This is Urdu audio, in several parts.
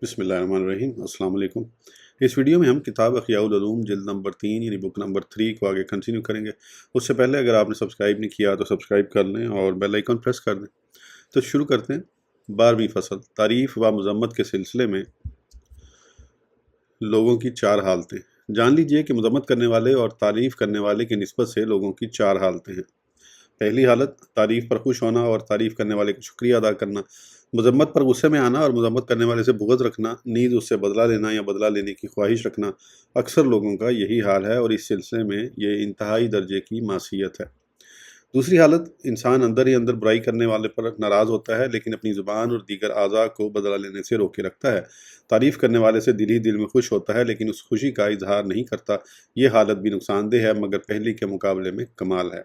بسم اللہ الرحمن الرحیم۔ السلام علیکم۔ اس ویڈیو میں ہم کتاب احیاء العلوم جلد نمبر 3 یعنی بک نمبر 3 کو آگے کنٹینیو کریں گے۔ اس سے پہلے اگر آپ نے سبسکرائب نہیں کیا تو سبسکرائب کر لیں اور بیل آئیکن پریس کر دیں۔ تو شروع کرتے ہیں 12ویں فصل، تعریف و مذمت کے سلسلے میں لوگوں کی 4 حالتیں۔ جان لیجئے کہ مذمت کرنے والے اور تعریف کرنے والے کی نسبت سے لوگوں کی 4 حالتیں ہیں۔ پہلی حالت، تعریف پر خوش ہونا اور تعریف کرنے والے کا شکریہ ادا کرنا، مذمت پر غصے میں آنا اور مذمت کرنے والے سے بغض رکھنا، نیز اس سے بدلہ لینا یا بدلہ لینے کی خواہش رکھنا، اکثر لوگوں کا یہی حال ہے اور اس سلسلے میں یہ انتہائی درجے کی معصیت ہے۔ دوسری حالت، انسان اندر ہی اندر برائی کرنے والے پر ناراض ہوتا ہے لیکن اپنی زبان اور دیگر اعضاء کو بدلہ لینے سے روکے رکھتا ہے۔ تعریف کرنے والے سے دل ہی دل میں خوش ہوتا ہے لیکن اس خوشی کا اظہار نہیں کرتا۔ یہ حالت بھی نقصان دہ ہے مگر پہلی کے مقابلے میں کمال ہے۔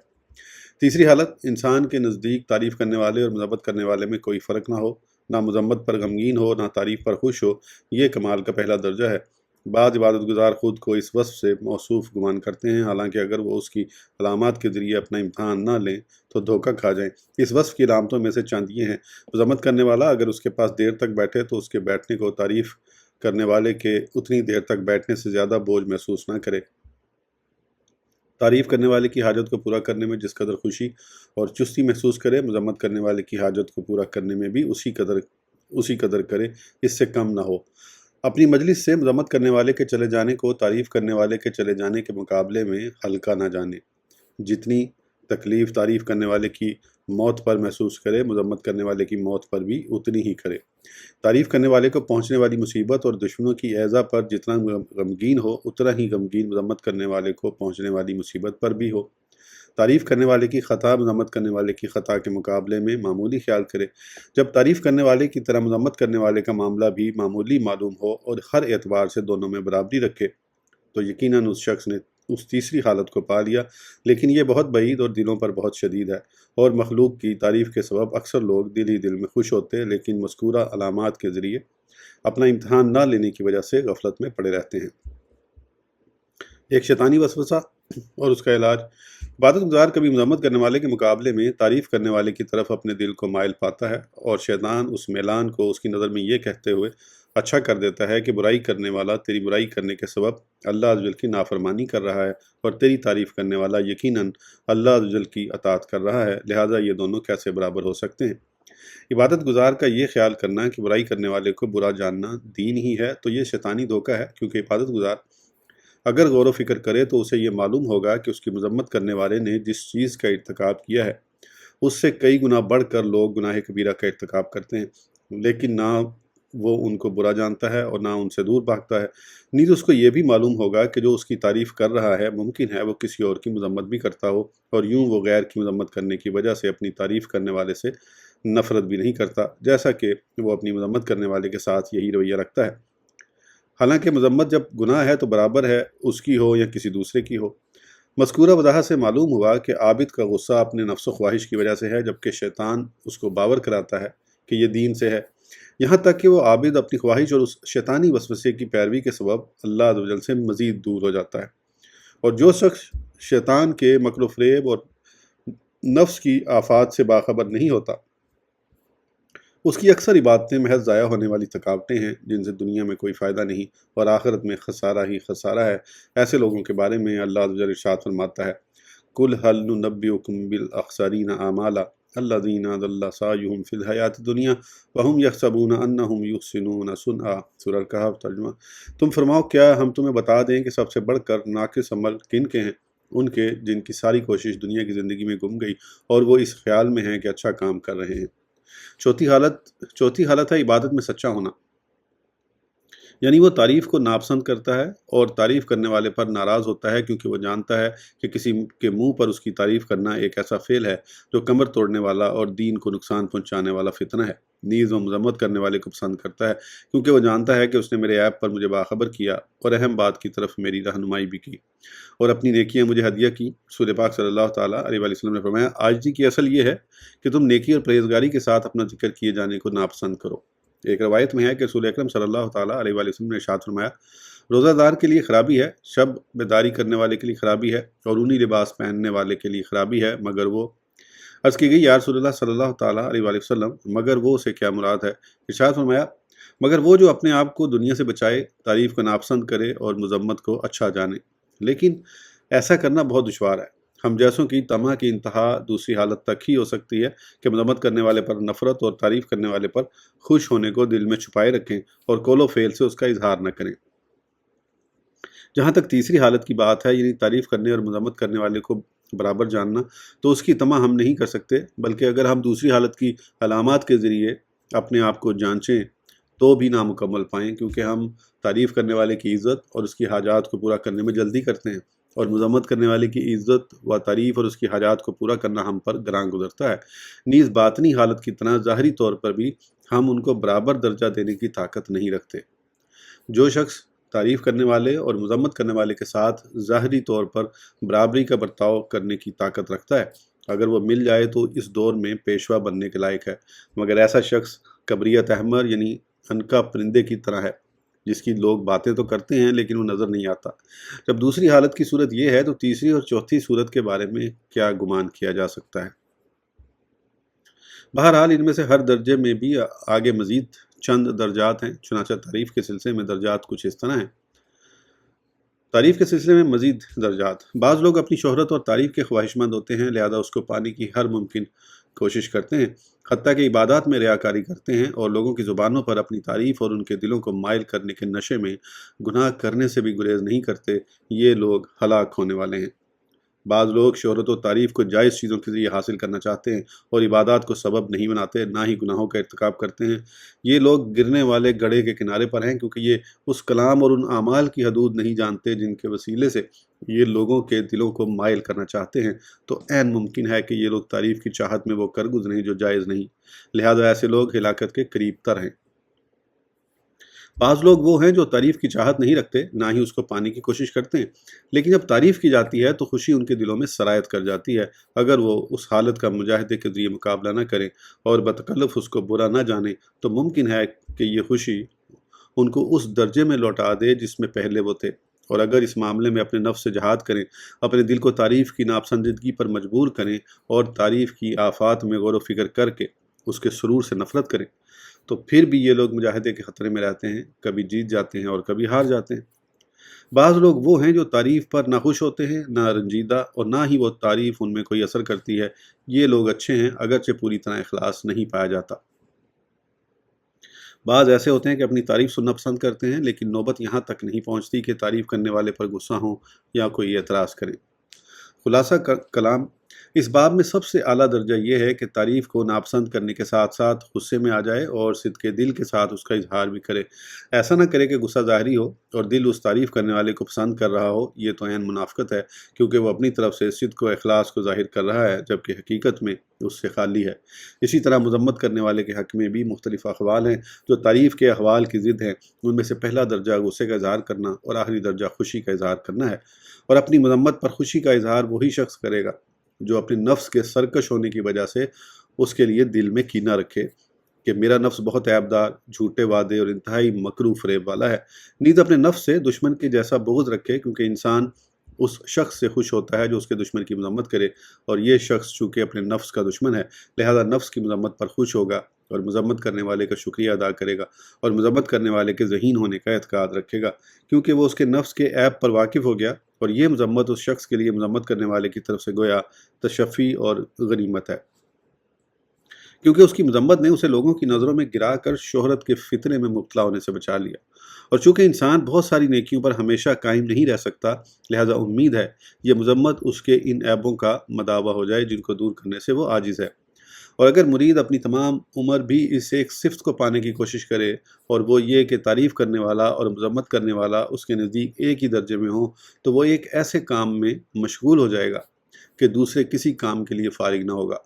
تیسری حالت، انسان کے نزدیک تعریف کرنے والے اور مذمت کرنے والے میں کوئی فرق نہ ہو، نہ مذمت پر غمگین ہو نہ تعریف پر خوش ہو، یہ کمال کا پہلا درجہ ہے۔ بعض عبادت گزار خود کو اس وصف سے موصوف گمان کرتے ہیں، حالانکہ اگر وہ اس کی علامات کے ذریعے اپنا امتحان نہ لیں تو دھوکہ کھا جائیں۔ اس وصف کی علامتوں میں سے چند یہ ہیں: مذمت کرنے والا اگر اس کے پاس دیر تک بیٹھے تو اس کے بیٹھنے کو تعریف کرنے والے کے اتنی دیر تک بیٹھنے سے زیادہ بوجھ محسوس نہ کرے۔ تعریف کرنے والے کی حاجت کو پورا کرنے میں جس قدر خوشی اور چستی محسوس کرے، مذمت کرنے والے کی حاجت کو پورا کرنے میں بھی اسی قدر کرے، اس سے کم نہ ہو۔ اپنی مجلس سے مذمت کرنے والے کے چلے جانے کو تعریف کرنے والے کے چلے جانے کے مقابلے میں ہلکا نہ جانے۔ جتنی تکلیف تعریف کرنے والے کی موت پر محسوس کرے، مذمت کرنے والے کی موت پر بھی اتنی ہی کرے۔ تعریف کرنے والے کو پہنچنے والی مصیبت اور دشمنوں کی ایذا پر جتنا غمگین ہو، اتنا ہی غمگین مذمت کرنے والے کو پہنچنے والی مصیبت پر بھی ہو۔ تعریف کرنے والے کی خطا مذمت کرنے والے کی خطا کے مقابلے میں معمولی خیال کرے۔ جب تعریف کرنے والے کی طرح مذمت کرنے والے کا معاملہ بھی معمولی معلوم ہو اور ہر اعتبار سے دونوں میں برابری رکھے تو یقیناً اس شخص نے اس تیسری حالت کو پا لیا، لیکن یہ بہت بعید اور دلوں پر بہت شدید ہے، اور مخلوق کی تعریف کے سبب اکثر لوگ دل ہی دل میں خوش ہوتے لیکن مذکورہ علامات کے ذریعے اپنا امتحان نہ لینے کی وجہ سے غفلت میں پڑے رہتے ہیں۔ ایک شیطانی وسوسہ اور اس کا علاج۔ عبادت گزار کبھی مذمت کرنے والے کے مقابلے میں تعریف کرنے والے کی طرف اپنے دل کو مائل پاتا ہے، اور شیطان اس میلان کو اس کی نظر میں یہ کہتے ہوئے اچھا کر دیتا ہے کہ برائی کرنے والا تیری برائی کرنے کے سبب اللہ عز و جل کی نافرمانی کر رہا ہے، اور تیری تعریف کرنے والا یقیناً اللہ عز و جل کی اطاعت کر رہا ہے، لہٰذا یہ دونوں کیسے برابر ہو سکتے ہیں؟ عبادت گزار کا یہ خیال کرنا کہ برائی کرنے والے کو برا جاننا دین ہی ہے تو یہ شیطانی دھوکہ ہے، کیونکہ عبادت گزار اگر غور و فکر کرے تو اسے یہ معلوم ہوگا کہ اس کی مذمت کرنے والے نے جس چیز کا ارتکاب کیا ہے اس سے کئی گنا بڑھ کر لوگ گناہ کبیرہ کا ارتکاب کرتے ہیں، لیکن نہ وہ ان کو برا جانتا ہے اور نہ ان سے دور بھاگتا ہے۔ نیز اس کو یہ بھی معلوم ہوگا کہ جو اس کی تعریف کر رہا ہے ممکن ہے وہ کسی اور کی مذمت بھی کرتا ہو، اور یوں وہ غیر کی مذمت کرنے کی وجہ سے اپنی تعریف کرنے والے سے نفرت بھی نہیں کرتا، جیسا کہ وہ اپنی مذمت کرنے والے کے ساتھ یہی رویہ رکھتا ہے۔ حالانکہ مذمت جب گناہ ہے تو برابر ہے اس کی ہو یا کسی دوسرے کی ہو۔ مذکورہ وضاحت سے معلوم ہوا کہ عابد کا غصہ اپنے نفس و خواہش کی وجہ سے ہے، جبکہ شیطان اس کو باور کراتا ہے کہ یہ دین سے ہے، یہاں تک کہ وہ عابد اپنی خواہش اور اس شیطانی وسوسے کی پیروی کے سبب اللہ عز و جل سے مزید دور ہو جاتا ہے۔ اور جو شخص شیطان کے مکر و فریب اور نفس کی آفات سے باخبر نہیں ہوتا، اس کی اکثر عبادتیں محض ضائع ہونے والی تھکاوٹیں ہیں جن سے دنیا میں کوئی فائدہ نہیں اور آخرت میں خسارہ ہی خسارہ ہے۔ ایسے لوگوں کے بارے میں اللہ عز و جل ارشاد فرماتا ہے: قُلْ هَلْ نُنَبِّئُكُم بِالْأَخْسَرِينَ أَعْمَالًا الَّذِينَ ضَلَّ سَعْيُهُمْ فِي الْحَيَاةِ الدُّنْيَا وَهُمْ يَحْسَبُونَ أَنَّهُمْ يُحْسِنُونَ صُنْعًا۔ سورہ الکہف ترجمہ۔ تم فرماؤ کیا ہم تمہیں بتا دیں کہ سب سے بڑھ کر ناقص عمل کن کے ہیں؟ ان کے جن کی ساری کوشش دنیا کی زندگی میں گم گئی اور وہ اس خیال میں ہیں کہ اچھا کام کر رہے ہیں۔ چوتھی حالت ہے عبادت میں سچا ہونا، یعنی وہ تعریف کو ناپسند کرتا ہے اور تعریف کرنے والے پر ناراض ہوتا ہے کیونکہ وہ جانتا ہے کہ کسی کے منہ پر اس کی تعریف کرنا ایک ایسا فعل ہے جو کمر توڑنے والا اور دین کو نقصان پہنچانے والا فتنہ ہے۔ نیز وہ مذمت کرنے والے کو پسند کرتا ہے کیونکہ وہ جانتا ہے کہ اس نے میرے عیب پر مجھے باخبر کیا اور اہم بات کی طرف میری رہنمائی بھی کی اور اپنی نیکیاں مجھے ہدیہ کی۔ رسول پاک صلی اللہ تعالیٰ علیہ وسلم نے فرمایا: عاجزی کی اصل یہ ہے کہ تم نیکی اور پرہیزگاری کے ساتھ اپنا ذکر کیے جانے کو ناپسند کرو۔ ایک روایت میں ہے کہ رسول اکرم صلی اللہ تعالیٰ علیہ وسلم نے ارشاد فرمایا: روزہ دار کے لیے خرابی ہے، شب بیداری کرنے والے کے لیے خرابی ہے، اور اونی لباس پہننے والے کے لیے خرابی ہے مگر وہ۔ عرض کی گئی: یا رسول اللہ صلی اللہ تعالیٰ علیہ وسلم، مگر وہ سے کیا مراد ہے؟ ارشاد فرمایا: مگر وہ جو اپنے آپ کو دنیا سے بچائے، تعریف کو ناپسند کرے اور مذمت کو اچھا جانے، لیکن ایسا کرنا بہت دشوار ہے۔ ہم جیسوں کی طمع کی انتہا دوسری حالت تک ہی ہو سکتی ہے کہ مذمت کرنے والے پر نفرت اور تعریف کرنے والے پر خوش ہونے کو دل میں چھپائے رکھیں اور کول و فیل سے اس کا اظہار نہ کریں۔ جہاں تک تیسری حالت کی بات ہے، یعنی تعریف کرنے اور مذمت کرنے والے کو برابر جاننا، تو اس کی طمع ہم نہیں کر سکتے، بلکہ اگر ہم دوسری حالت کی علامات کے ذریعے اپنے آپ کو جانچیں تو بھی نامکمل پائیں، کیونکہ ہم تعریف کرنے والے کی عزت اور اس کی حاجات کو پورا کرنے میں جلدی کرتے ہیں، اور مذمت کرنے والے کی عزت و تعریف اور اس کی حاجات کو پورا کرنا ہم پر گراں گزرتا ہے۔ نیز باطنی حالت کی طرح ظاہری طور پر بھی ہم ان کو برابر درجہ دینے کی طاقت نہیں رکھتے۔ جو شخص تعریف کرنے والے اور مذمت کرنے والے کے ساتھ ظاہری طور پر برابری کا برتاؤ کرنے کی طاقت رکھتا ہے، اگر وہ مل جائے تو اس دور میں پیشوا بننے کے لائق ہے، مگر ایسا شخص کبریت احمر یعنی انکا پرندے کی طرح ہے، جس کی لوگ باتیں تو کرتے ہیں لیکن وہ نظر نہیں آتا۔ جب دوسری حالت کی صورت یہ ہے تو تیسری اور چوتھی صورت کے بارے میں کیا گمان کیا جا سکتا ہے؟ بہرحال ان میں سے ہر درجے میں بھی آگے مزید چند درجات ہیں، چنانچہ تعریف کے سلسلے میں درجات کچھ اس طرح ہیں۔ تعریف کے سلسلے میں مزید درجات: بعض لوگ اپنی شہرت اور تعریف کے خواہش مند ہوتے ہیں، لہذا اس کو پانے کی ہر ممکن کوشش کرتے ہیں، حتیٰ کہ عبادات میں ریاکاری کرتے ہیں، اور لوگوں کی زبانوں پر اپنی تعریف اور ان کے دلوں کو مائل کرنے کے نشے میں گناہ کرنے سے بھی گریز نہیں کرتے۔ یہ لوگ ہلاک ہونے والے ہیں۔ بعض لوگ شہرت و تعریف کو جائز چیزوں کے ذریعے حاصل کرنا چاہتے ہیں اور عبادات کو سبب نہیں بناتے، نہ ہی گناہوں کا ارتکاب کرتے ہیں۔ یہ لوگ گرنے والے گڑھے کے کنارے پر ہیں، کیونکہ یہ اس کلام اور ان اعمال کی حدود نہیں جانتے جن کے وسیلے سے یہ لوگوں کے دلوں کو مائل کرنا چاہتے ہیں۔ تو عین ممکن ہے کہ یہ لوگ تعریف کی چاہت میں وہ کر گزریں جو جائز نہیں، لہذا ایسے لوگ ہلاکت کے قریب تر ہیں۔ بعض لوگ وہ ہیں جو تعریف کی چاہت نہیں رکھتے، نہ ہی اس کو پانے کی کوشش کرتے ہیں، لیکن جب تعریف کی جاتی ہے تو خوشی ان کے دلوں میں سرایت کر جاتی ہے۔ اگر وہ اس حالت کا مجاہدے کے ذریعے مقابلہ نہ کریں اور بتکلف اس کو برا نہ جانیں تو ممکن ہے کہ یہ خوشی ان کو اس درجے میں لوٹا دے جس میں پہلے وہ تھے، اور اگر اس معاملے میں اپنے نفس سے جہاد کریں، اپنے دل کو تعریف کی ناپسندیدگی پر مجبور کریں اور تعریف کی آفات میں غور و فکر کر کے اس کے سرور سے نفرت کریں، تو پھر بھی یہ لوگ مجاہدے کے خطرے میں رہتے ہیں، کبھی جیت جاتے ہیں اور کبھی ہار جاتے ہیں۔ بعض لوگ وہ ہیں جو تعریف پر نہ خوش ہوتے ہیں، نہ رنجیدہ، اور نہ ہی وہ تعریف ان میں کوئی اثر کرتی ہے۔ یہ لوگ اچھے ہیں، اگرچہ پوری طرح اخلاص نہیں پایا جاتا۔ بعض ایسے ہوتے ہیں کہ اپنی تعریف سننا پسند کرتے ہیں، لیکن نوبت یہاں تک نہیں پہنچتی کہ تعریف کرنے والے پر غصہ ہوں یا کوئی اعتراض کریں۔ خلاصہ کلام: اس باب میں سب سے اعلیٰ درجہ یہ ہے کہ تعریف کو ناپسند کرنے کے ساتھ ساتھ غصے میں آ جائے اور صدق دل کے ساتھ اس کا اظہار بھی کرے۔ ایسا نہ کرے کہ غصہ ظاہری ہو اور دل اس تعریف کرنے والے کو پسند کر رہا ہو، یہ تو عین منافقت ہے، کیونکہ وہ اپنی طرف سے صدق و اخلاص کو ظاہر کر رہا ہے جبکہ حقیقت میں اس سے خالی ہے۔ اسی طرح مذمت کرنے والے کے حق میں بھی مختلف احوال ہیں جو تعریف کے احوال کی ضد ہیں۔ ان میں سے پہلا درجہ غصے کا اظہار کرنا اور آخری درجہ خوشی کا اظہار کرنا ہے، اور اپنی مذمت پر خوشی کا اظہار وہی شخص کرے گا جو اپنے نفس کے سرکش ہونے کی وجہ سے اس کے لیے دل میں کینہ رکھے کہ میرا نفس بہت عیبدار، جھوٹے وعدے اور انتہائی مکروہ فریب والا ہے۔ نیز اپنے نفس سے دشمن کے جیسا بغض رکھے، کیونکہ انسان اس شخص سے خوش ہوتا ہے جو اس کے دشمن کی مذمت کرے، اور یہ شخص چونکہ اپنے نفس کا دشمن ہے لہذا نفس کی مذمت پر خوش ہوگا اور مذمت کرنے والے کا شکریہ ادا کرے گا، اور مذمت کرنے والے کے ذہین ہونے کا اعتقاد رکھے گا، کیونکہ وہ اس کے نفس کے عیب پر واقف ہو گیا، اور یہ مذمت اس شخص کے لیے مذمت کرنے والے کی طرف سے گویا تشفی اور غنیمت ہے، کیونکہ اس کی مذمت نے اسے لوگوں کی نظروں میں گرا کر شہرت کے فتنے میں مبتلا ہونے سے بچا لیا۔ اور چونکہ انسان بہت ساری نیکیوں پر ہمیشہ قائم نہیں رہ سکتا، لہذا امید ہے یہ مذمت اس کے ان عیبوں کا مداوع ہو جائے جن کو دور کرنے سے وہ عاجز ہے۔ اور اگر مرید اپنی تمام عمر بھی اس ایک صفت کو پانے کی کوشش کرے، اور وہ یہ کہ تعریف کرنے والا اور مذمت کرنے والا اس کے نزدیک ایک ہی درجے میں ہوں، تو وہ ایک ایسے کام میں مشغول ہو جائے گا کہ دوسرے کسی کام کے لیے فارغ نہ ہوگا۔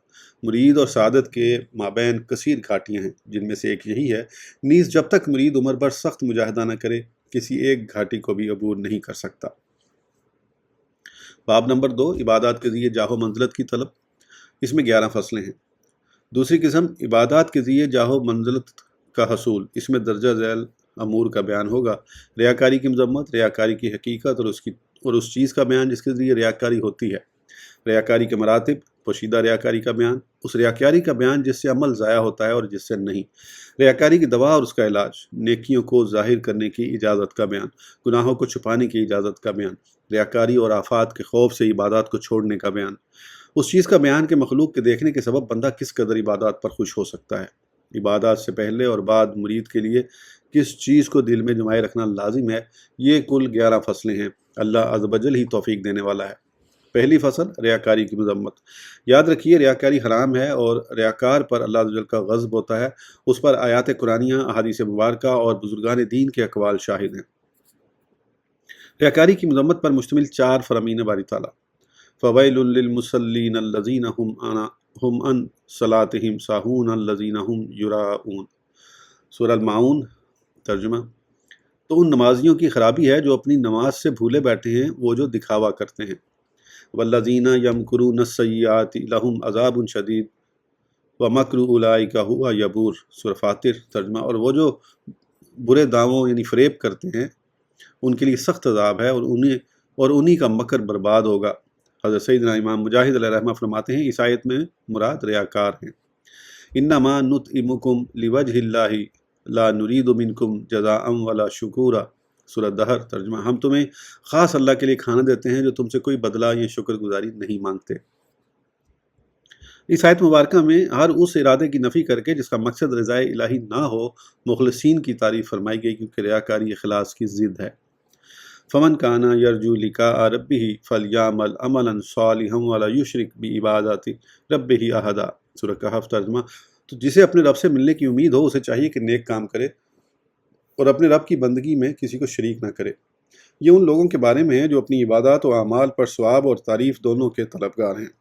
مرید اور سعادت کے مابین کثیر گھاٹیاں ہیں، جن میں سے ایک یہی ہے۔ نیز جب تک مرید عمر بھر سخت مجاہدہ نہ کرے، کسی ایک گھاٹی کو بھی عبور نہیں کر سکتا۔ باب نمبر 2: عبادات کے ذریعے جاہ و منزلت کی طلب۔ اس میں 11 فصلیں ہیں۔ دوسری قسم عبادات کے ذریعے جاہ و منزلت کا حصول، اس میں درجہ ذیل امور کا بیان ہوگا۔ ریاکاری کی مذمت، ریاکاری کی حقیقت اور اس چیز کا بیان جس کے ذریعے ریاکاری ہوتی ہے، ریاکاری کے مراتب، پوشیدہ ریاکاری کا بیان، اس ریاکاری کا بیان جس سے عمل ضائع ہوتا ہے اور جس سے نہیں، ریاکاری کی دوا اور اس کا علاج، نیکیوں کو ظاہر کرنے کی اجازت کا بیان، گناہوں کو چھپانے کی اجازت کا بیان، ریاکاری اور آفات کے خوف سے عبادات کو چھوڑنے کا بیان، اس چیز کا بیان کہ مخلوق کے دیکھنے کے سبب بندہ کس قدر عبادات پر خوش ہو سکتا ہے، عبادات سے پہلے اور بعد مرید کے لیے کس چیز کو دل میں جمائے رکھنا لازم ہے۔ یہ کل 11 فصلیں ہیں۔ اللہ عز و جل ہی توفیق دینے والا ہے۔ پہلی فصل، ریاکاری کی مذمت۔ یاد رکھیے ریاکاری حرام ہے اور ریاکار پر اللہ عز و جل کا غضب ہوتا ہے۔ اس پر آیات قرآنیہ، احادیث مبارکہ اور بزرگان دین کے اقوال شاہد ہیں۔ ریاکاری کی مذمت پر مشتمل 4 فرامین باری تعالیٰ۔ فویل للمصلین الذین هم عن صلاتهم ساہون الذین هم یراؤون۔ سورہ الماعون۔ ترجمہ: تو ان نمازیوں کی خرابی ہے جو اپنی نماز سے بھولے بیٹھے ہیں، وہ جو دکھاوا کرتے ہیں۔ والذین یمکرون السیئات لہم عذاب شدید ومکر اولئک ھو یبور۔ سورہ فاطر۔ ترجمہ: اور وہ جو برے دعووں یعنی فریب کرتے ہیں ان کے لیے سخت عذاب ہے اور انہی کا مکر برباد ہوگا۔ حضرت سیدنا امام مجاہد علیہ رحمہ فرماتے ہیں اس آیت میں مراد ریاکار ہیں۔ انما نطعمکم لوجہ اللہ لا نرید منکم جزاء ولا شکورا۔ سورہ دہر۔ ترجمہ: ہم تمہیں خاص اللہ کے لیے کھانا دیتے ہیں جو تم سے کوئی بدلہ یا شکر گزاری نہیں مانگتے۔ اس آیت مبارکہ میں ہر اس ارادے کی نفی کر کے جس کا مقصد رضائے الہی نہ ہو، مخلصین کی تعریف فرمائی گئی، کیونکہ ریاکاری اخلاص کی ضد ہے۔ فمن کانا یرجو لقاء ربہ فلیعمل عملا صالحا ولا یشرک بعبادۃ ربہ احدا۔ سورہ کہف۔ ترجمہ: تو جسے اپنے رب سے ملنے کی امید ہو اسے چاہیے کہ نیک کام کرے اور اپنے رب کی بندگی میں کسی کو شریک نہ کرے۔ یہ ان لوگوں کے بارے میں ہے جو اپنی عبادات و اعمال پر ثواب اور تعریف دونوں کے طلبگار ہیں۔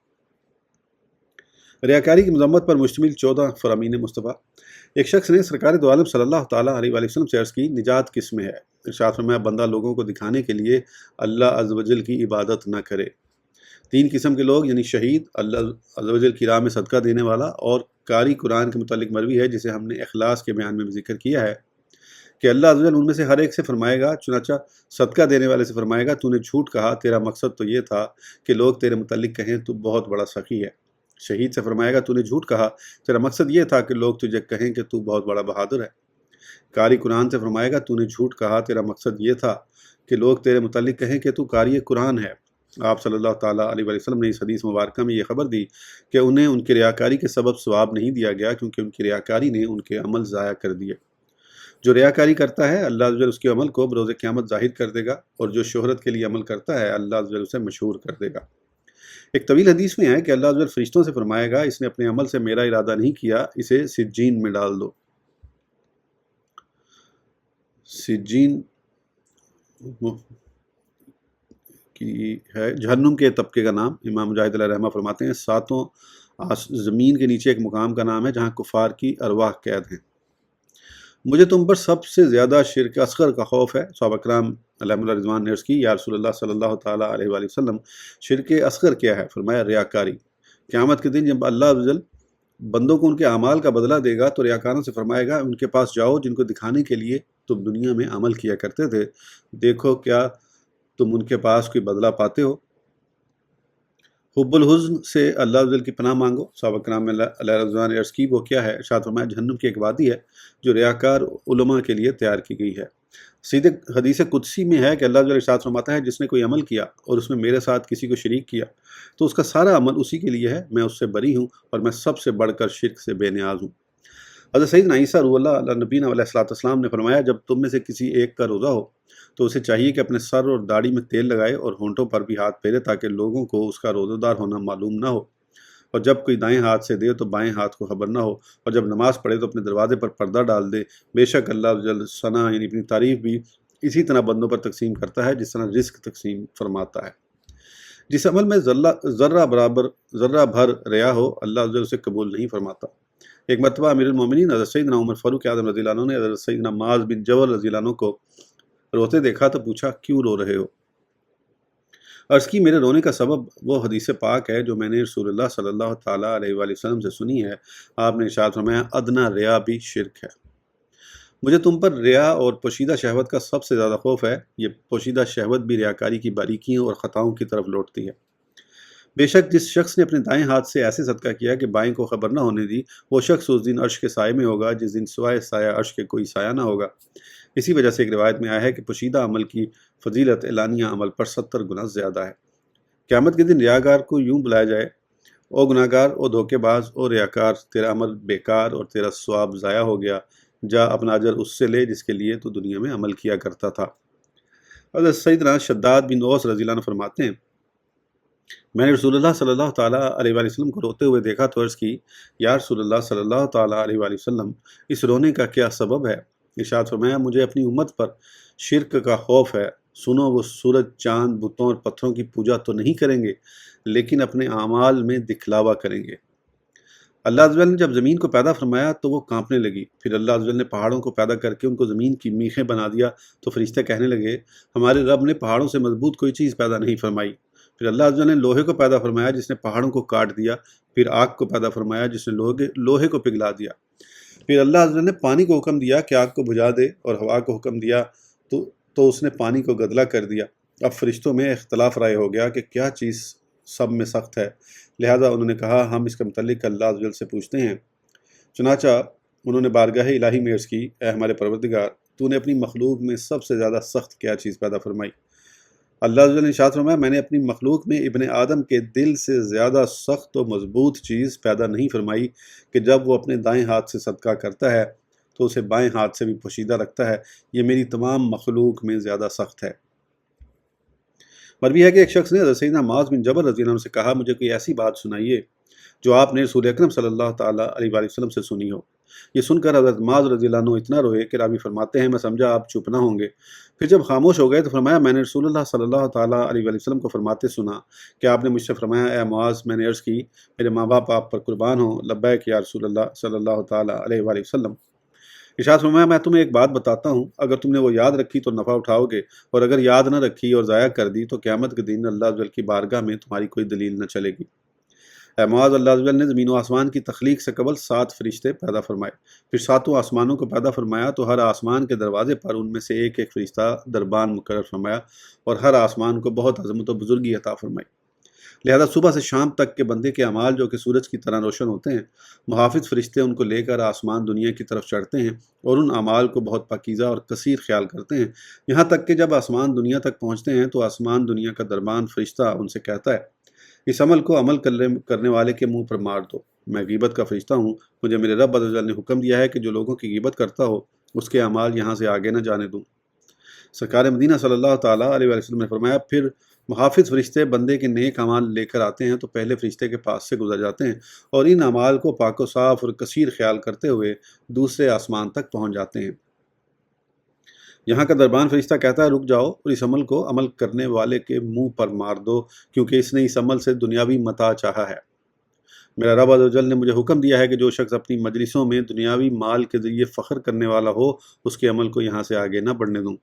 ریاکاری کی مذمت پر مشتمل 14 فرامین مصطفیٰ۔ ایک شخص نے سرکار دو عالم صلی اللہ تعالیٰ علیہ وآلہ وسلم سے عرض کی، نجات کس میں ہے؟ ارشاد فرمایا، بندہ لوگوں کو دکھانے کے لیے اللہ عز و جل کی عبادت نہ کرے۔ 3 قسم کے لوگ یعنی شہید، اللہ عز و جل کی راہ میں صدقہ دینے والا اور قاری قرآن کے متعلق مروی ہے جسے ہم نے اخلاص کے بیان میں بھی ذکر کیا ہے کہ اللہ عز و جل ان میں سے ہر ایک سے فرمائے گا، چنانچہ صدقہ دینے والے سے فرمائے گا، تو نے جھوٹ کہا، تیرا مقصد تو یہ تھا کہ لوگ تیرے متعلق کہیں تو بہت بڑا سخی ہے۔ شہید سے فرمائے گا، تو نے جھوٹ کہا، تیرا مقصد یہ تھا کہ لوگ تجھے کہیں کہ تو بہت بڑا بہادر ہے۔ قاری قرآن سے فرمائے گا، تو نے جھوٹ کہا، تیرا مقصد یہ تھا کہ لوگ تیرے متعلق کہیں کہ تو قاری قرآن ہے۔ آپ صلی اللہ تعالیٰ علیہ وآلہ وسلم نے اس حدیث مبارکہ میں یہ خبر دی کہ انہیں ان کی ریاکاری کے سبب ثواب نہیں دیا گیا، کیونکہ ان کی ریاکاری نے ان کے عمل ضائع کر دیے۔ جو ریاکاری کرتا ہے اللہ عز و جل اس کے عمل کو بروز قیامت ظاہر کر دے گا، اور جو شہرت کے لیے عمل کرتا ہے اللہ عز و جل اسے مشہور کر دے گا۔ ایک طویل حدیث میں ہے کہ اللہ عز و جل فرشتوں سے فرمائے گا، اس نے اپنے عمل سے میرا ارادہ نہیں کیا، اسے سجین میں ڈال دو۔ سجین کی ہے جہنم کے طبقے کا نام۔ امام مجاہد علیہ رحمہ فرماتے ہیں 7 زمین کے نیچے ایک مقام کا نام ہے جہاں کفار کی ارواح قید ہیں۔ مجھے تم پر سب سے زیادہ شرک اصغر کا خوف ہے۔ صحابہ کرام علیہم اللہ رضوان نے عرض کی، یا رسول اللہ صلی اللہ تعالیٰ علیہ وآلہ وسلم، شرک اصغر کیا ہے؟ فرمایا، ریاکاری۔ قیامت کے دن جب اللہ عز و جل بندوں کو ان کے اعمال کا بدلہ دے گا تو ریاکاروں سے فرمائے گا، ان کے پاس جاؤ جن کو دکھانے کے لیے تم دنیا میں عمل کیا کرتے تھے، دیکھو کیا تم ان کے پاس کوئی بدلہ پاتے ہو۔ حب الحزن سے اللہ عز و جل کی پناہ مانگو۔ صحابہ کرام علیہ رضوان نے عرض کی، وہ کیا ہے؟ ارشاد فرمایا، جہنم کی ایک وادی ہے جو ریاکار علماء کے لیے تیار کی گئی ہے۔ سیدھے حدیث قدسی میں ہے کہ اللہ عز و جل ارشاد فرماتا ہے، جس نے کوئی عمل کیا اور اس میں میرے ساتھ کسی کو شریک کیا تو اس کا سارا عمل اسی کے لیے ہے، میں اس سے بری ہوں اور میں سب سے بڑھ کر شرک سے بے نیاز ہوں۔ حضرت سیدنا عیسیٰ روح اللہ علیہ نبینا علیہ الصلوۃ والسلام نے فرمایا، جب تم میں سے کسی ایک کا روزہ ہو تو اسے چاہیے کہ اپنے سر اور داڑھی میں تیل لگائے اور ہونٹوں پر بھی ہاتھ پھیرے، تاکہ لوگوں کو اس کا روزہ دار ہونا معلوم نہ ہو، اور جب کوئی دائیں ہاتھ سے دے تو بائیں ہاتھ کو خبر نہ ہو، اور جب نماز پڑھے تو اپنے دروازے پر پردہ ڈال دے۔ بے شک اللہ جل ثنا یعنی اپنی تعریف بھی اسی طرح بندوں پر تقسیم کرتا ہے جس طرح رزق تقسیم فرماتا ہے۔ جس عمل میں ذرہ بھر ریا ہو اللہ عز و جل اسے قبول نہیں فرماتا۔ ایک مرتبہ امیر المومنین حضرت سیدنا عمر فاروق اعظم رضی اللہ عنہ نے حضرت سیدنا معاذ بن جبل رضی اللہ عنہ کو روتے دیکھا تو پوچھا، کیوں رو رہے ہو؟ عرض کی، میرے رونے کا سبب وہ حدیث پاک ہے جو میں نے رسول اللہ صلی اللہ تعالیٰ علیہ وآلہ وسلم سے سنی ہے۔ آپ نے ارشاد فرمایا، ادنا ریا بھی شرک ہے۔ مجھے تم پر ریا اور پوشیدہ شہوت کا سب سے زیادہ خوف ہے۔ یہ پوشیدہ شہوت بھی ریاکاری کی باریکیوں اور خطاؤں کی طرف لوٹتی ہے۔ بے شک جس شخص نے اپنے دائیں ہاتھ سے ایسے صدقہ کیا کہ بائیں کو خبر نہ ہونے دی، وہ شخص اس دن عرش کے سائے میں ہوگا جس دن سوائے سایہ عرش کے کوئی سایہ نہ ہوگا۔ اسی وجہ سے ایک روایت میں آیا ہے کہ پوشیدہ عمل کی فضیلت اعلانیہ عمل پر 70 گنا زیادہ ہے۔ قیامت کے دن ریاکار کو یوں بلایا جائے، او گناہ گار، او دھوکے باز، او ریاکار، تیرا عمل بیکار اور تیرا ثواب ضائع ہو گیا، جا اپنا اجر اس سے لے جس کے لیے تو دنیا میں عمل کیا کرتا تھا۔ حضرت سیدنا شداد بن اوس رضی اللہ عنہ فرماتے ہیں، میں نے رسول اللہ صلی اللہ تعالیٰ علیہ وآلہ وسلم کو روتے ہوئے دیکھا تو عرض کی، یا رسول اللہ صلی اللہ تعالیٰ علیہ وآلہ وسلم، اس رونے کا کیا سبب ہے؟ ارشاد فرمایا، مجھے اپنی امت پر شرک کا خوف ہے۔ سنو، وہ سورج، چاند، بتوں اور پتھروں کی پوجا تو نہیں کریں گے، لیکن اپنے اعمال میں دکھلاوا کریں گے۔ اللہ عز و جل نے جب زمین کو پیدا فرمایا تو وہ کانپنے لگی۔ پھر اللہ عز و جل نے پہاڑوں کو پیدا کر کے ان کو زمین کی میخیں بنا دیا تو فرشتے کہنے لگے، ہمارے رب نے پہاڑوں سے مضبوط کوئی چیز پیدا نہیں فرمائی۔ پھر اللہ عز و جل نے لوہے کو پیدا فرمایا جس نے پہاڑوں کو کاٹ دیا۔ پھر آگ کو پیدا فرمایا جس نے لوہے کو پگھلا دیا۔ پھر اللہ عز و جل نے پانی کو حکم دیا کہ آگ کو بجھا دے، اور ہوا کو حکم دیا تو اس نے پانی کو گدلا کر دیا۔ اب فرشتوں میں اختلاف رائے ہو گیا کہ کیا چیز سب میں سخت ہے، لہذا انہوں نے کہا، ہم اس کے متعلق اللہ عز و جل سے پوچھتے ہیں۔ چنانچہ انہوں نے بارگاہ الہی میں عرض کی، اے ہمارے پروردگار، تو نے اپنی مخلوق میں سب سے زیادہ سخت کیا چیز پیدا فرمائی؟ اللہ عز و جل نے ارشاد فرمایا، میں نے اپنی مخلوق میں ابن آدم کے دل سے زیادہ سخت و مضبوط چیز پیدا نہیں فرمائی کہ جب وہ اپنے دائیں ہاتھ سے صدقہ کرتا ہے تو اسے بائیں ہاتھ سے بھی پوشیدہ رکھتا ہے، یہ میری تمام مخلوق میں زیادہ سخت ہے۔ مروی ہے کہ ایک شخص نے حضرت سیدنا معاذ بن جبل رضی اللہ عنہ سے کہا، مجھے کوئی ایسی بات سنائیے جو آپ نے رسول اکرم صلی اللہ تعالیٰ علیہ وآلہ وسلم سے سنی ہو۔ یہ سن کر حضرت معاذ رضی اللہ عنہ اتنا روئے کہ راوی فرماتے ہیں، میں سمجھا آپ چپ نہ ہوں گے۔ پھر جب خاموش ہو گئے تو فرمایا، میں نے رسول اللہ صلی اللہ تعالیٰ علیہ وآلہ وسلم کو فرماتے سنا کہ آپ نے مجھ سے فرمایا، اے معاذ، میں نے عرض کی، میرے ماں باپ آپ پر قربان ہوں۔ لبیک یا رسول اللہ صلی اللہ تعالیٰ علیہ وآلہ وسلم۔ ارشاد فرمایا، میں تمہیں ایک بات بتاتا ہوں، اگر تم نے وہ یاد رکھی تو نفع اٹھاؤ گے، اور اگر یاد نہ رکھی اور ضائع کر دی تو قیامت کے دن اللہ عز و جل کی بارگاہ میں تمہاری کوئی دلیل نہ چلے گی۔ اے معاذ، اللہ عز و جل نے زمین و آسمان کی تخلیق سے قبل 7 فرشتے پیدا فرمائے، پھر 7 آسمانوں کو پیدا فرمایا تو ہر آسمان کے دروازے پر ان میں سے ایک ایک فرشتہ دربان مقرر فرمایا، اور ہر آسمان کو بہت عظمت و بزرگی عطا فرمائی۔ لہذا صبح سے شام تک کے بندے کے اعمال جو کہ سورج کی طرح روشن ہوتے ہیں، محافظ فرشتے ان کو لے کر آسمان دنیا کی طرف چڑھتے ہیں اور ان اعمال کو بہت پاکیزہ اور کثیر خیال کرتے ہیں، یہاں تک کہ جب آسمان دنیا تک پہنچتے ہیں تو آسمان دنیا کا دربان فرشتہ ان سے کہتا ہے، اس عمل کو عمل کرنے والے کے منہ پر مار دو۔ میں غیبت کا فرشتہ ہوں، مجھے میرے رب عز و جل نے حکم دیا ہے کہ جو لوگوں کی غیبت کرتا ہو اس کے اعمال یہاں سے آگے نہ جانے دوں۔ سرکار مدینہ صلی اللہ تعالیٰ علیہ وسلم نے فرمایا، پھر محافظ فرشتے بندے کے نیک اعمال لے کر آتے ہیں تو پہلے فرشتے کے پاس سے گزر جاتے ہیں اور ان اعمال کو پاک و صاف اور کثیر خیال کرتے ہوئے دوسرے آسمان تک پہنچ جاتے ہیں۔ یہاں کا دربان فرشتہ کہتا ہے، رک جاؤ اور اس عمل کو عمل کرنے والے کے منہ پر مار دو، کیونکہ اس نے اس عمل سے دنیاوی متاع چاہا ہے۔ میرا رب عز و جل نے مجھے حکم دیا ہے کہ جو شخص اپنی مجلسوں میں دنیاوی مال کے ذریعے فخر کرنے والا ہو اس کے عمل کو یہاں سے آگے نہ بڑھنے دوں۔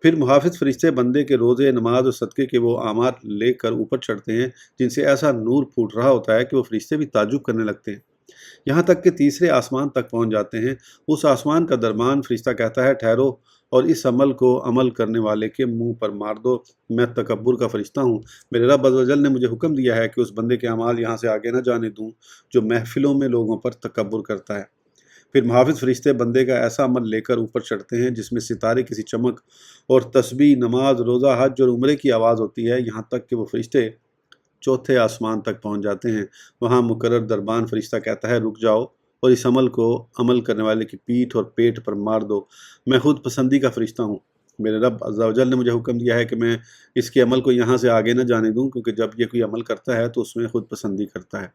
پھر محافظ فرشتے بندے کے روزے، نماز اور صدقے کے وہ اعمال لے کر اوپر چڑھتے ہیں جن سے ایسا نور پھوٹ رہا ہوتا ہے کہ وہ فرشتے بھی تعجب کرنے لگتے ہیں، یہاں تک کہ تیسرے آسمان تک پہنچ جاتے ہیں۔ اس آسمان کا دربان فرشتہ کہتا ہے، ٹھہرو اور اس عمل کو عمل کرنے والے کے منہ پر مار دو، میں تکبر کا فرشتہ ہوں، میرے رب عز و جل نے مجھے حکم دیا ہے کہ اس بندے کے اعمال یہاں سے آگے نہ جانے دوں جو محفلوں میں لوگوں پر تکبر کرتا ہے۔ پھر محافظ فرشتے بندے کا ایسا عمل لے کر اوپر چڑھتے ہیں جس میں ستارے کسی چمک اور تسبیح، نماز، روزہ، حج اور عمرے کی آواز ہوتی ہے، یہاں تک کہ وہ فرشتے چوتھے آسمان تک پہنچ جاتے ہیں۔ وہاں مقرر دربان فرشتہ کہتا ہے، رک جاؤ اور اس عمل کو عمل کرنے والے کی پیٹھ اور پیٹ پر مار دو، میں خود پسندی کا فرشتہ ہوں، میرے رب عز و جل نے مجھے حکم دیا ہے کہ میں اس کے عمل کو یہاں سے آگے نہ جانے دوں، کیونکہ جب یہ کوئی عمل کرتا ہے تو اس میں خود پسندی کرتا ہے۔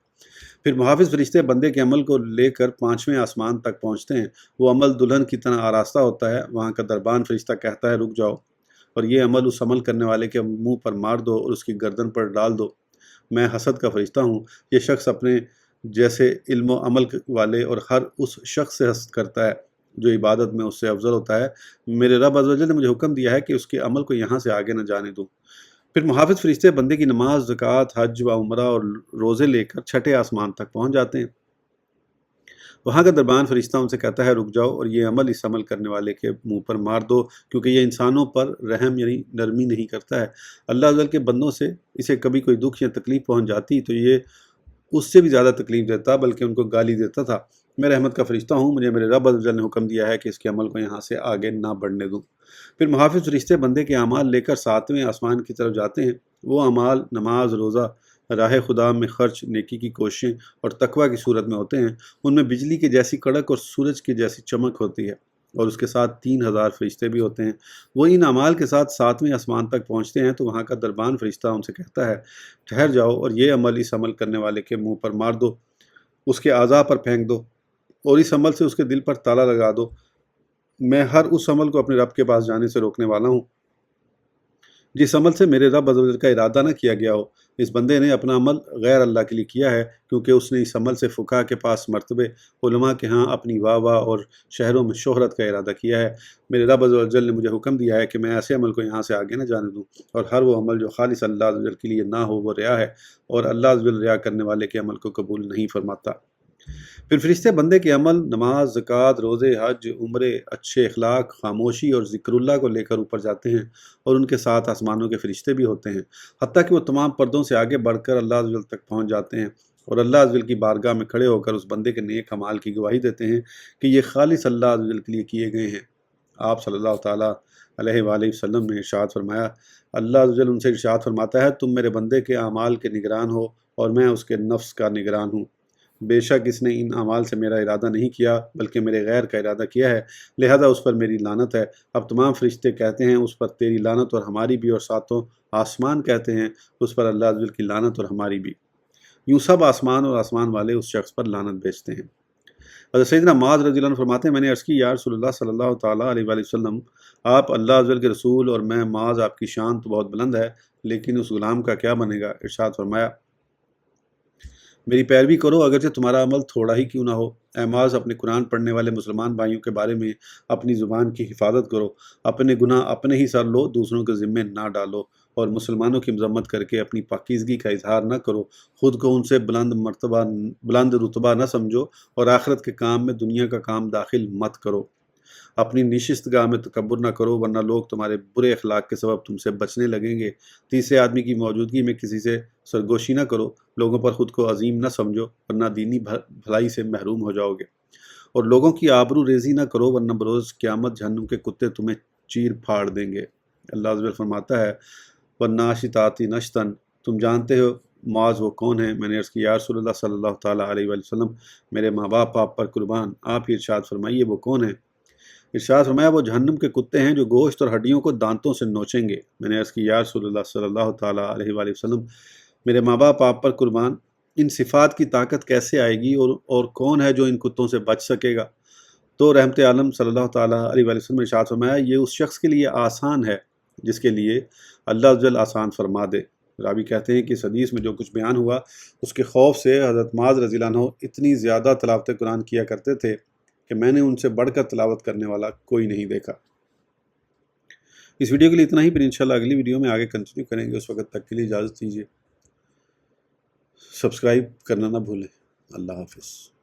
پھر محافظ فرشتے بندے کے عمل کو لے کر 5ویں آسمان تک پہنچتے ہیں، وہ عمل دلہن کی طرح آراستہ ہوتا ہے، وہاں کا دربان فرشتہ کہتا ہے، رک جاؤ اور یہ عمل اس عمل کرنے والے کے منہ پر مار دو اور اس کی گردن پر ڈال دو، میں حسد کا فرشتہ ہوں، یہ شخص اپنے جیسے علم و عمل والے اور ہر اس شخص سے حسد کرتا ہے جو عبادت میں اس سے افضل ہوتا ہے، میرے رب عز و جل نے مجھے حکم دیا ہے کہ اس کے عمل کو یہاں سے آگے نہ جانے دوں۔ پھر محافظ فرشتے بندے کی نماز، زکوٰۃ، حج و عمرہ اور روزے لے کر 6ٹھے آسمان تک پہنچ جاتے ہیں، وہاں کا دربان فرشتہ ان سے کہتا ہے رک جاؤ اور یہ عمل اس عمل کرنے والے کے منہ پر مار دو، کیونکہ یہ انسانوں پر رحم یعنی نرمی نہیں کرتا ہے۔ اللہ عز و جل کے بندوں سے اسے کبھی کوئی دکھ یا تکلیف پہنچ جاتی تو یہ اس سے بھی زیادہ تکلیف دیتا، بلکہ ان کو گالی دیتا تھا۔ میں رحمت کا فرشتہ ہوں، مجھے میرے رب عز و جل نے حکم دیا ہے کہ اس کے عمل کو یہاں سے آگے نہ بڑھنے دوں۔ پھر محافظ فرشتے بندے کے اعمال لے کر 7ویں آسمان کی طرف جاتے ہیں۔ وہ اعمال نماز، روزہ، راہ خدا میں خرچ، نیکی کی کوششیں اور تقوی کی صورت میں ہوتے ہیں۔ ان میں بجلی کے جیسی کڑک اور سورج کی جیسی چمک ہوتی ہے، اور اس کے ساتھ 3000 فرشتے بھی ہوتے ہیں۔ وہ ان اعمال کے ساتھ 7ویں آسمان تک پہنچتے ہیں تو وہاں کا دربان فرشتہ ان سے کہتا ہے ٹھہر جاؤ اور یہ عمل اس عمل کرنے والے کے منہ پر مار دو، اس کے اعضاء پر پھینک دو اور اس عمل سے اس کے دل پر تالا لگا دو۔ میں ہر اس عمل کو اپنے رب کے پاس جانے سے روکنے والا ہوں جس عمل سے میرے رب عز و جل کا ارادہ نہ کیا گیا ہو۔ اس بندے نے اپنا عمل غیر اللہ کے لیے کیا ہے، کیونکہ اس نے اس عمل سے فقہاء کے پاس مرتبے، علماء کے ہاں اپنی واہ واہ اور شہروں میں شہرت کا ارادہ کیا ہے۔ میرے رب عز و جل نے مجھے حکم دیا ہے کہ میں ایسے عمل کو یہاں سے آگے نہ جانے دوں، اور ہر وہ عمل جو خالص اللہ عز و جل کے لیے نہ ہو وہ ریا ہے، اور اللہ عز و جل ریا کرنے والے کے عمل کو قبول نہیں فرماتا۔ پھر فرشتے بندے کے عمل، نماز، زکوٰۃ، روزے، حج، عمرے، اچھے اخلاق، خاموشی اور ذکر اللہ کو لے کر اوپر جاتے ہیں، اور ان کے ساتھ آسمانوں کے فرشتے بھی ہوتے ہیں، حتیٰ کہ وہ تمام پردوں سے آگے بڑھ کر اللہ عز و جل تک پہنچ جاتے ہیں، اور اللہ عز و جل کی بارگاہ میں کھڑے ہو کر اس بندے کے نیک اعمال کی گواہی دیتے ہیں کہ یہ خالص اللہ عز و جل کے لیے کیے گئے ہیں۔ آپ صلی اللہ تعالیٰ علیہ وآلہ وسلم نے ارشاد فرمایا، اللہ عز و جل ان سے ارشاد فرماتا ہے تم میرے بندے کے اعمال کے نگران ہو اور میں اس کے نفس کا نگران ہوں۔ بے شک اس نے ان اعمال سے میرا ارادہ نہیں کیا بلکہ میرے غیر کا ارادہ کیا ہے، لہذا اس پر میری لعنت ہے۔ اب تمام فرشتے کہتے ہیں اس پر تیری لعنت اور ہماری بھی، اور ساتوں آسمان کہتے ہیں اس پر اللہ عز و جل کی لعنت اور ہماری بھی۔ یوں سب آسمان اور آسمان والے اس شخص پر لعنت بھیجتے ہیں۔ حضرت سیدنا معاذ رضی اللہ عنہ فرماتے ہیں میں نے عرض کی یا رسول اللہ صلی اللہ تعالیٰ علیہ وآلہ وسلم، آپ اللہ عز و جل کے رسول اور میں معاذ، آپ کی شان تو بہت بلند ہے، لیکن اس غلام کا کیا بنے گا؟ ارشاد فرمایا میری پیروی کرو اگرچہ تمہارا عمل تھوڑا ہی کیوں نہ ہو۔ اے معاذ، اپنے قرآن پڑھنے والے مسلمان بھائیوں کے بارے میں اپنی زبان کی حفاظت کرو، اپنے گناہ اپنے ہی سر لو، دوسروں کے ذمے نہ ڈالو، اور مسلمانوں کی مذمت کر کے اپنی پاکیزگی کا اظہار نہ کرو، خود کو ان سے بلند رتبہ نہ سمجھو، اور آخرت کے کام میں دنیا کا کام داخل مت کرو۔ اپنی نشست گاہ میں تکبر نہ کرو، ورنہ لوگ تمہارے برے اخلاق کے سبب تم سے بچنے لگیں گے۔ تیسرے آدمی کی موجودگی میں کسی سے سرگوشی نہ کرو، لوگوں پر خود کو عظیم نہ سمجھو، ورنہ دینی بھلائی سے محروم ہو جاؤ گے۔ اور لوگوں کی آبرو ریزی نہ کرو، ورنہ بروز قیامت جہنم کے کتے تمہیں چیر پھاڑ دیں گے۔ اللہ عز و جل فرماتا ہے وَالنَّاشِطَاتِ نَشْطًا، تم جانتے ہو معاذ وہ کون ہے؟ میں نے عرض کی یا رسول اللہ صلی اللہ تعالیٰ علیہ وآلہ وسلم، میرے ماں باپ آپ پر قربان، آپ ہی ارشاد فرمائیے وہ کون ہے؟ ارشاد فرمایا وہ جہنم کے کتے ہیں جو گوشت اور ہڈیوں کو دانتوں سے نوچیں گے۔ میں نے عرض کی یا رسول اللہ صلی اللہ تعالیٰ علیہ وآلہ وسلم، میرے ماں باپ آپ پر قربان، ان صفات کی طاقت کیسے آئے گی اور کون ہے جو ان کتوں سے بچ سکے گا؟ تو رحمت عالم صلی اللہ تعالیٰ علیہ وآلہ وسلم نے ارشاد فرمایا یہ اس شخص کے لیے آسان ہے جس کے لیے اللہ عز و جل آسان فرما دے۔ راوی کہتے ہیں کہ اس حدیث میں جو کچھ بیان ہوا اس کے خوف سے حضرت معاذ رضی اللہ عنہ اتنی زیادہ تلاوت قرآن کیا کرتے تھے کہ میں نے ان سے بڑھ کر تلاوت کرنے والا کوئی نہیں دیکھا۔ اس ویڈیو کے لیے اتنا ہی، پھر انشاءاللہ اگلی ویڈیو میں آگے کنٹینیو کریں گے۔ اس وقت تک کے لیے اجازت دیجیے، سبسکرائب کرنا نہ بھولیں۔ اللہ حافظ۔